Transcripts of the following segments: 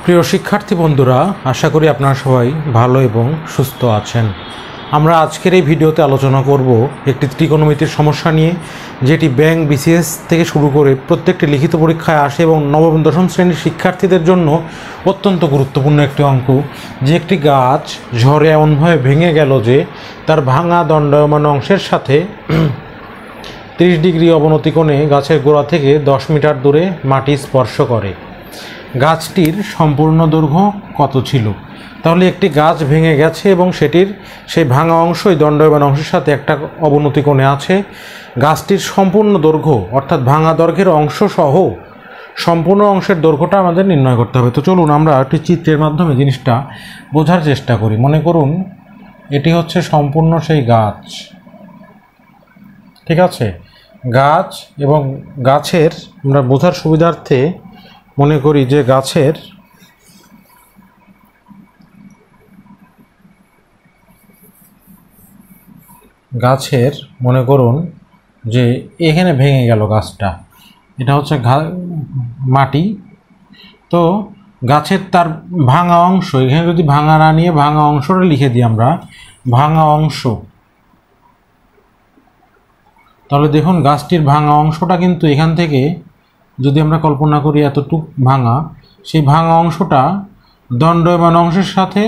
প্রিয় শিক্ষার্থী বন্ধুরা, আশা করি আপনারা সবাই ভালো এবং সুস্থ আছেন। আমরা আজকের এই ভিডিওতে আলোচনা করব একটি ত্রিকোণমিতির সমস্যা নিয়ে, যেটি ব্যাংক, বিসিএস থেকে শুরু করে প্রত্যেকটি লিখিত পরীক্ষায় আসে এবং নবম দশম শ্রেণীর শিক্ষার্থীদের জন্য অত্যন্ত গুরুত্বপূর্ণ একটি অঙ্ক। যে একটি গাছ ঝড়ে এমনভাবে ভেঙে গেল যে তার ভাঙা দণ্ডায়মান অংশের সাথে 30 ডিগ্রি অবনতি কোণে গাছের গোড়া থেকে 10 মিটার দূরে মাটি স্পর্শ করে। গাছটির সম্পূর্ণ দৈর্ঘ্য কত ছিল? তাহলে একটি গাছ ভেঙে গেছে এবং সেটির সেই ভাঙা অংশই দণ্ডায়মান অংশের সাথে একটা অবনতি কোণে আছে। গাছটির সম্পূর্ণ দৈর্ঘ্য অর্থাৎ ভাঙা দৈর্ঘ্যের অংশ সহ সম্পূর্ণ অংশের দৈর্ঘ্যটা আমাদের নির্ণয় করতে হবে। তো চলুন আমরা একটি চিত্রের মাধ্যমে জিনিসটা বোঝার চেষ্টা করি। মনে করুন এটি হচ্ছে সম্পূর্ণ সেই গাছ, ঠিক আছে? গাছ এবং গাছের আমরা বোঝার সুবিধার্থে মনে করি যে গাছের মনে করুন যে এখানে ভেঙে গেল গাছটা, এটা হচ্ছে মাটি। তো গাছের তার ভাঙা অংশ, এখানে যদি ভাঙা না নিয়ে ভাঙা অংশটা লিখে দিই আমরা, ভাঙা অংশ, তাহলে দেখুন গাছটির ভাঙা অংশটা কিন্তু এখান থেকে যদি আমরা কল্পনা করি এতটুক ভাঙা, সেই ভাঙা অংশটা দণ্ডায়মান অংশের সাথে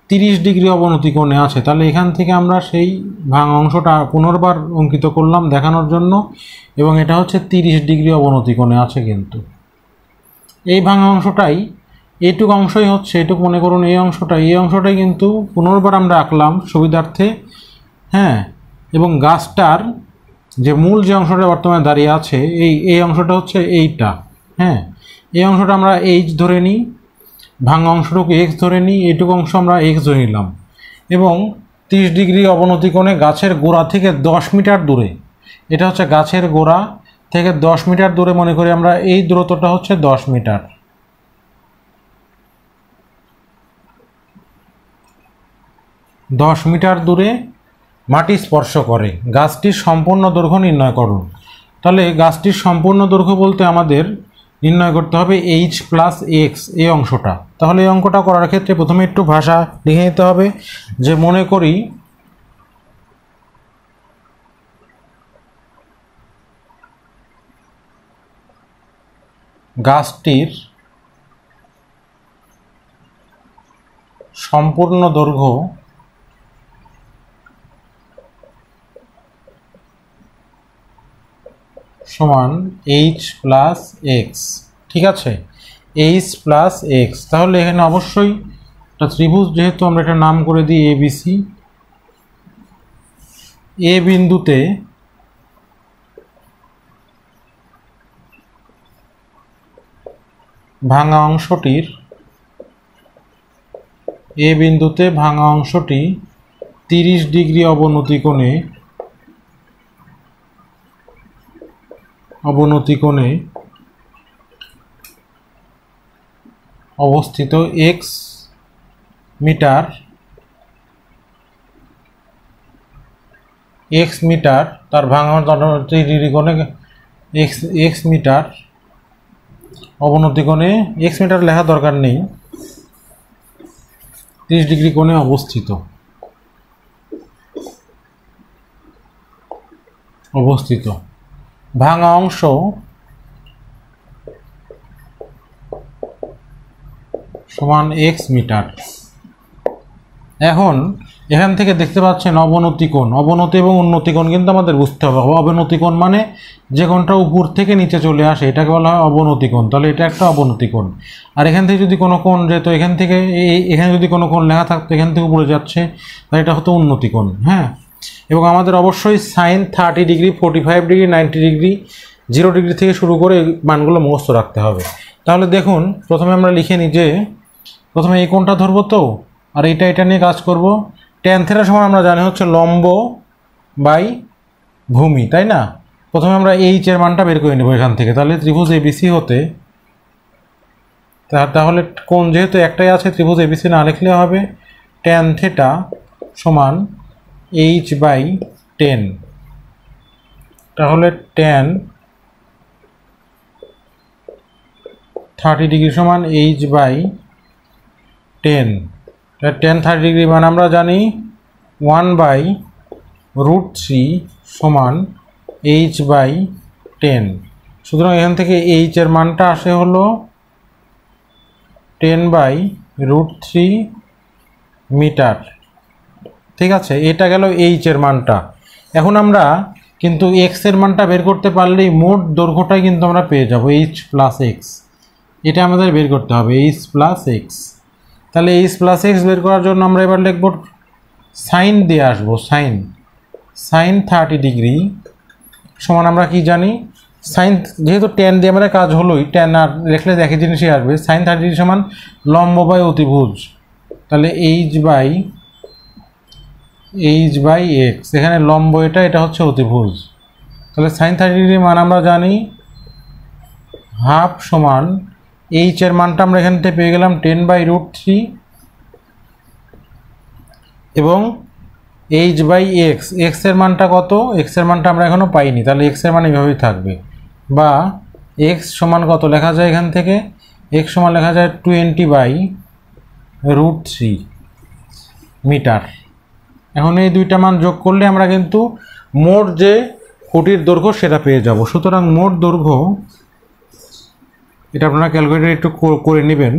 30 ডিগ্রি অবনতি কোণে আছে। তাহলে এখান থেকে আমরা সেই ভাঙা অংশটা পুনর্বার অঙ্কিত করলাম দেখানোর জন্য, এবং এটা হচ্ছে 30 ডিগ্রি অবনতি কোণে আছে। কিন্তু এই ভাঙা অংশটাই, এইটুক অংশই হচ্ছে, এটুক মনে করুন এই অংশটাই কিন্তু পুনর্বার আমরা আঁকলাম সুবিধার্থে, হ্যাঁ। এবং গাছটার যে মূল যে অংশটা বর্তমানে দাঁড়িয়ে আছে, এই অংশটা হচ্ছে এইটা, হ্যাঁ। এই অংশটা আমরা এইচ ধরে নিই, ভাঙা অংশটুকু এক্স ধরে নিই, এইটুকু অংশ আমরা এক্স ধরে নিলাম, এবং 30 ডিগ্রি অবনতি কোণে গাছের গোড়া থেকে 10 মিটার দূরে, এটা হচ্ছে গাছের গোড়া থেকে 10 মিটার দূরে মনে করি আমরা, এই দূরত্বটা হচ্ছে 10 মিটার। 10 মিটার দূরে মাটি স্পর্শ করে। গাছটির সম্পূর্ণ দৈর্ঘ্য নির্ণয় করুন। তাহলে গাছটির সম্পূর্ণ দৈর্ঘ্য বলতে আমাদের নির্ণয় করতে হবে এইচ প্লাস এক্স, এই অংশটা। তাহলে এই অঙ্কটা করার ক্ষেত্রে প্রথমে একটু ভাষা লিখে নিতে হবে, যে মনে করি গাছটির সম্পূর্ণ দৈর্ঘ্য সমান এইচ প্লাস এক্স, ঠিক আছে? H plus x. তাহলে এখানে অবশ্যই একটা ত্রিভুজ, যেহেতু আমরা এটা নাম করে দিই এবিসি, এ বিন্দুতে ভাঙা অংশটি 30 ডিগ্রি অবনতি কোণে অবস্থিত এক্স মিটার, তার ভাঙা 30 ডিগ্রি কোণে এক্স মিটার অবনতি কোণে, এক্স মিটার লেখা দরকার নেই, 30 ডিগ্রি কোণে অবস্থিত ভাঙা অংশ সমান এক্স মিটার। এখন এখান থেকে দেখতে পাচ্ছেন অবনতি কোণ, অবনতি এবং উন্নতি কোণ কিন্তু আমাদের বুঝতে হবে। অবনতি কোণ মানে যে কোণটা উপর থেকে নিচে চলে আসে, এটাকে বলা হয় অবনতি কোণ। তাহলে এটা একটা অবনতি কোণ। আর এখান থেকে যদি কোনো কোণ যেত, এখানে যদি কোনো কোণ লেখা থাকতো, এখান থেকে উপরে যাচ্ছে, তাহলে এটা হতো উন্নতি কোণ, হ্যাঁ। এবং আমাদের অবশ্যই sine 30 degree, 45 degree, 90 degree, 0 degree থেকে শুরু করে মানগুলো মুখস্থ রাখতে হবে। তাহলে দেখুন প্রথমে আমরা লিখে নিই যে প্রথমে এই কোণটা ধরবো, তো আর এটা নিয়ে কাজ করব। ট্যান থিটা সমান আমরা জানি হচ্ছে লম্ব বাই ভূমি, তাই না? প্রথমে আমরা এইচ এর মানটা বের করে নেব এখান থেকে। তাহলে ত্রিভুজ এবিসি হতে, তাহলে কোণ যেহেতু একটাই আছে, ত্রিভুজ এবিসি না লিখলে হবে ট্যান থিটা সমান এইচ বাই 10। তাহলে ট্যান 30 ডিগ্রি সমান h/10। 10 30 ডিগ্রি মান আমরা জানি 1/√3 সমান h/10। সুতরাং এখান থেকে h এর মানটা আসে হলো 10/√3 মিটার। ঠিক আছে, এটা গেল h এর মানটা। এখন আমরা কিন্তু x এর মানটা বের করতে পারলেই মোট দৈর্ঘ্যটাই কিন্তু আমরা পেয়ে যাব h + x। এটা আমাদের বের করতে হবে h + x। তাহলে h + x বের করার জন্য আমরা এবার লিখব সাইন দিয়ে আসবো, সাইন 30 ডিগ্রি সমান আমরা কি জানি, সাইন যেহেতু tan দিয়ে আমাদের কাজ হলোই, tan আর লিখলে একই জিনিসই আসবে। সাইন 30 ডিগ্রি সমান লম্ব বাই অতিভুজ, তাহলে h/x। এখানে লম্ব এটা হচ্ছে অতিভুজ। তাহলে সাইন 30 ডিগ্রি মান আমরা জানি হাফ সমান h এর মানটা আমরা এখান থেকে পেয়ে গেলাম 10/√3 এবং h/x, x এর মানটা কত, x এর মানটা আমরা এখনো পাইনি, তাহলে x এর মান এইভাবেই থাকবে। বা x সমান কত লেখা যায় এখান থেকে, x সমান লেখা যায় 20/√3 মিটার। এখন এই দুইটা মান যোগ করলে আমরা কিন্তু মোট যে খুঁটির দৈর্ঘ্য সেটা পেয়ে যাব। সুতরাং মোট দৈর্ঘ্য, এটা আপনারা ক্যালকুলেটর একটু করে নেবেন,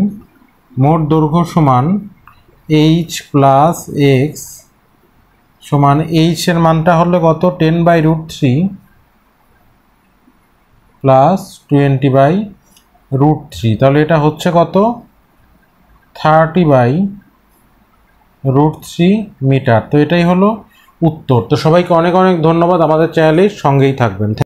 মোট দৈর্ঘ্য সমান h + x সমান h এর মানটা হলো কত 10/√3 প্লাস 20/√3, তাহলে এটা হচ্ছে কত 30/√3 মিটার। তো এটাই হলো উত্তর। তো সবাইকে অনেক অনেক ধন্যবাদ, আমাদের চ্যানেলের সঙ্গেই থাকবেন।